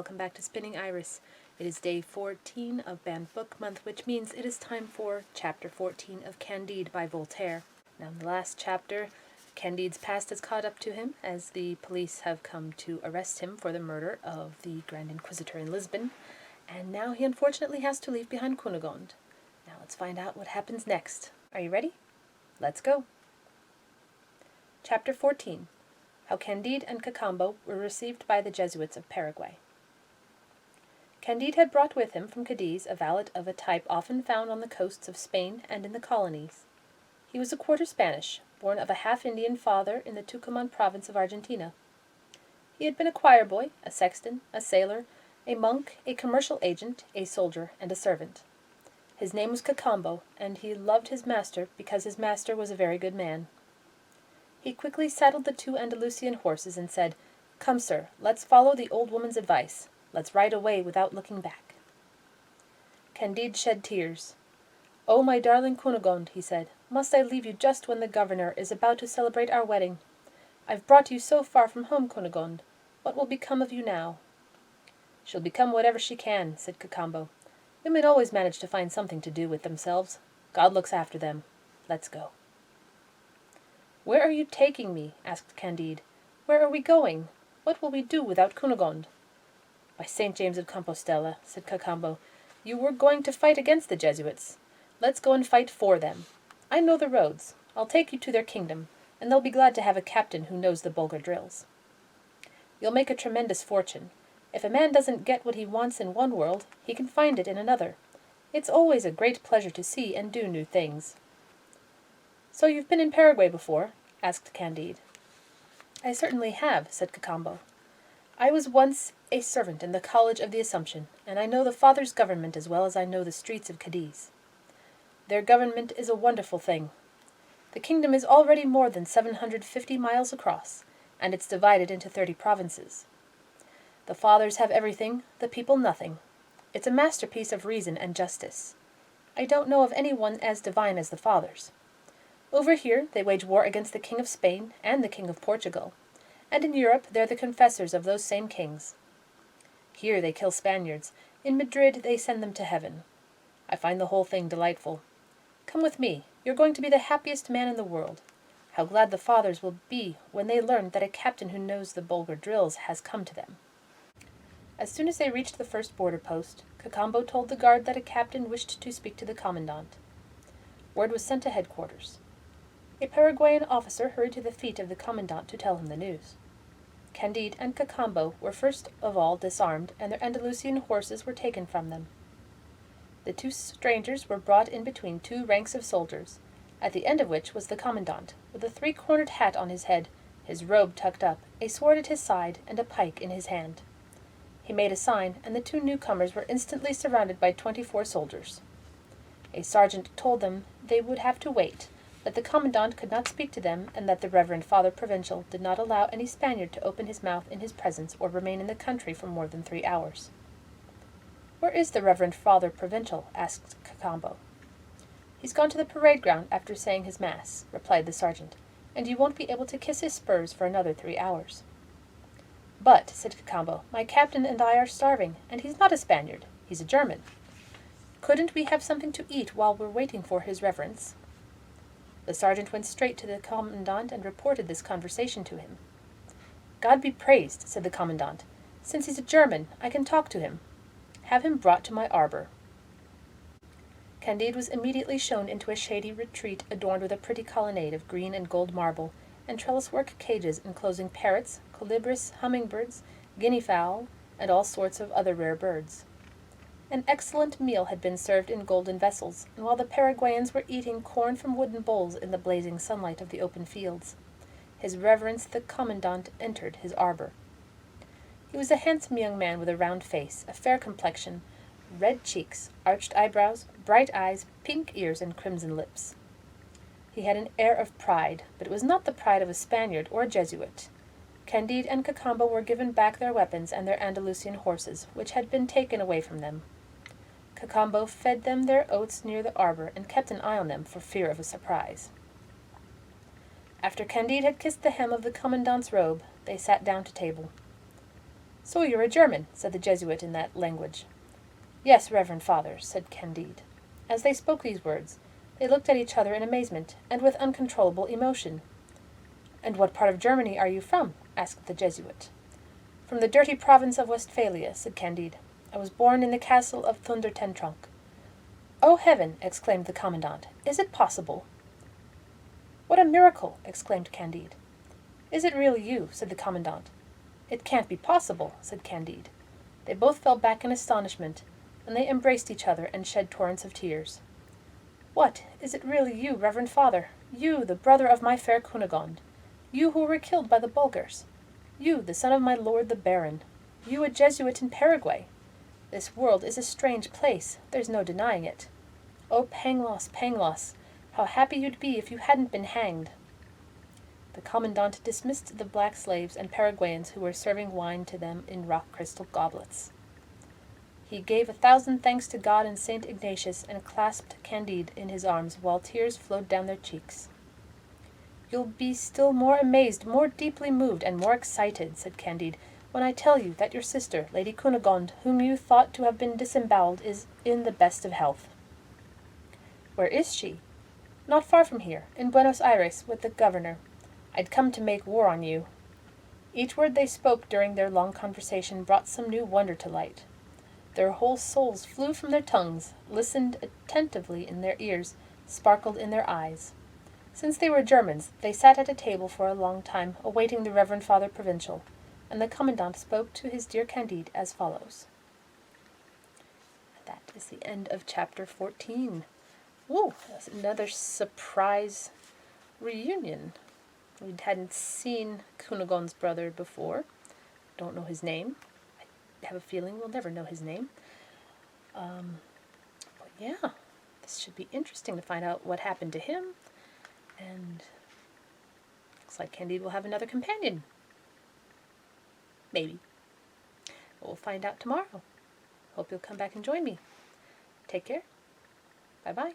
welcome back to Spinning Iris. It is day 14 of Banned Book Month, which means it is time for chapter 14 of Candide by Voltaire. Now in the last chapter, Candide's past has caught up to him as the police have come to arrest him for the murder of the Grand Inquisitor in Lisbon, and now he unfortunately has to leave behind Cunegonde. Now let's find out what happens next. Are you ready? Let's go. Chapter 14. How Candide and Cacambo were received by the Jesuits of Paraguay. Candide had brought with him from Cadiz a valet of a type often found on the coasts of Spain and in the colonies. He was a quarter Spanish, born of a half-Indian father in the Tucumán province of Argentina. He had been a choir boy, a sexton, a sailor, a monk, a commercial agent, a soldier, and a servant. His name was Cacambo, and he loved his master because his master was a very good man. He quickly saddled the two Andalusian horses and said, "Come, sir, let's follow the old woman's advice. Let's ride away without looking back." Candide shed tears. "Oh, my darling Cunegonde," he said, "must I leave you just when the governor is about to celebrate our wedding? I've brought you so far from home, Cunegonde. What will become of you now?" "She'll become whatever she can," said Cacambo. "Women always manage to find something to do with themselves. God looks after them. Let's go." "Where are you taking me?" asked Candide. "Where are we going? What will we do without Cunegonde?" "By St. James of Compostela," said Cacambo, "you were going to fight against the Jesuits. Let's go and fight for them. I know the roads. I'll take you to their kingdom, and they'll be glad to have a captain who knows the Bulgar drills. You'll make a tremendous fortune. If a man doesn't get what he wants in one world, he can find it in another. It's always a great pleasure to see and do new things." "So you've been in Paraguay before?" asked Candide. "I certainly have," said Cacambo. "I was once a servant in the College of the Assumption, and I know the Father's government as well as I know the streets of Cadiz. Their government is a wonderful thing. The kingdom is already more than 750 miles across, and it's divided into 30 provinces. The Fathers have everything, the people nothing. It's a masterpiece of reason and justice. I don't know of any one as divine as the Fathers. Over here they wage war against the King of Spain and the King of Portugal, and in Europe they're the confessors of those same kings. Here they kill Spaniards, in Madrid they send them to heaven. I find the whole thing delightful. Come with me, you're going to be the happiest man in the world. How glad the Fathers will be when they learn that a captain who knows the Bulgar drills has come to them." As soon as they reached the first border post, Cacambo told the guard that a captain wished to speak to the commandant. Word was sent to headquarters. A Paraguayan officer hurried to the feet of the commandant to tell him the news. Candide and Cacambo were first of all disarmed, and their Andalusian horses were taken from them. The two strangers were brought in between two ranks of soldiers, at the end of which was the commandant, with a three-cornered hat on his head, his robe tucked up, a sword at his side, and a pike in his hand. He made a sign, and the two newcomers were instantly surrounded by 24 soldiers. A sergeant told them they would have to wait, that the commandant could not speak to them, and that the Reverend Father Provincial did not allow any Spaniard to open his mouth in his presence or remain in the country for more than 3 hours. "Where is the Reverend Father Provincial?" asked Cacambo. "He's gone to the parade ground after saying his mass," replied the sergeant, "and you won't be able to kiss his spurs for another 3 hours. "But," said Cacambo, "my captain and I are starving, and he's not a Spaniard, he's a German. Couldn't we have something to eat while we're waiting for his reverence?" The sergeant went straight to the commandant and reported this conversation to him. "God be praised," said the commandant. "Since he's a German, I can talk to him. Have him brought to my arbor." Candide was immediately shown into a shady retreat adorned with a pretty colonnade of green and gold marble, and trellis-work cages enclosing parrots, colibris, hummingbirds, guinea-fowl, and all sorts of other rare birds. An excellent meal had been served in golden vessels, and while the Paraguayans were eating corn from wooden bowls in the blazing sunlight of the open fields, his reverence the commandant entered his arbor. He was a handsome young man with a round face, a fair complexion, red cheeks, arched eyebrows, bright eyes, pink ears, and crimson lips. He had an air of pride, but it was not the pride of a Spaniard or a Jesuit. Candide and Cacambo were given back their weapons and their Andalusian horses, which had been taken away from them. Cacambo fed them their oats near the arbor, and kept an eye on them for fear of a surprise. After Candide had kissed the hem of the commandant's robe, they sat down to table. "So you're a German," said the Jesuit in that language. "Yes, Reverend Father," said Candide. As they spoke these words, they looked at each other in amazement, and with uncontrollable emotion. "And what part of Germany are you from?" asked the Jesuit. "From the dirty province of Westphalia," said Candide. "I was born in the castle of Thundertentronckh." "Oh, heaven!" exclaimed the commandant. "Is it possible?" "What a miracle!" exclaimed Candide. "Is it really you?" said the commandant. "It can't be possible," said Candide. They both fell back in astonishment, and they embraced each other and shed torrents of tears. "What, is it really you, Reverend Father? You, the brother of my fair Cunegonde? You who were killed by the Bulgars? You, the son of my lord the Baron? You, a Jesuit in Paraguay? This world is a strange place, there's no denying it. Oh, Pangloss, Pangloss, how happy you'd be if you hadn't been hanged!" The commandant dismissed the black slaves and Paraguayans who were serving wine to them in rock crystal goblets. He gave 1,000 thanks to God and Saint Ignatius, and clasped Candide in his arms, while tears flowed down their cheeks. "You'll be still more amazed, more deeply moved, and more excited," said Candide, "when I tell you that your sister, Lady Cunegonde, whom you thought to have been disembowelled, is in the best of health." "Where is she?" "Not far from here, in Buenos Aires, with the governor. I'd come to make war on you." Each word they spoke during their long conversation brought some new wonder to light. Their whole souls flew from their tongues, listened attentively in their ears, sparkled in their eyes. Since they were Germans, they sat at a table for a long time, awaiting the Reverend Father Provincial, and the commandant spoke to his dear Candide as follows. That is the end of chapter 14. Woo! That's another surprise reunion. We hadn't seen Cunegonde's brother before. Don't know his name. I have a feeling we'll never know his name. But yeah, this should be interesting to find out what happened to him. And looks like Candide will have another companion. Maybe. But we'll find out tomorrow. Hope you'll come back and join me. Take care. Bye-bye.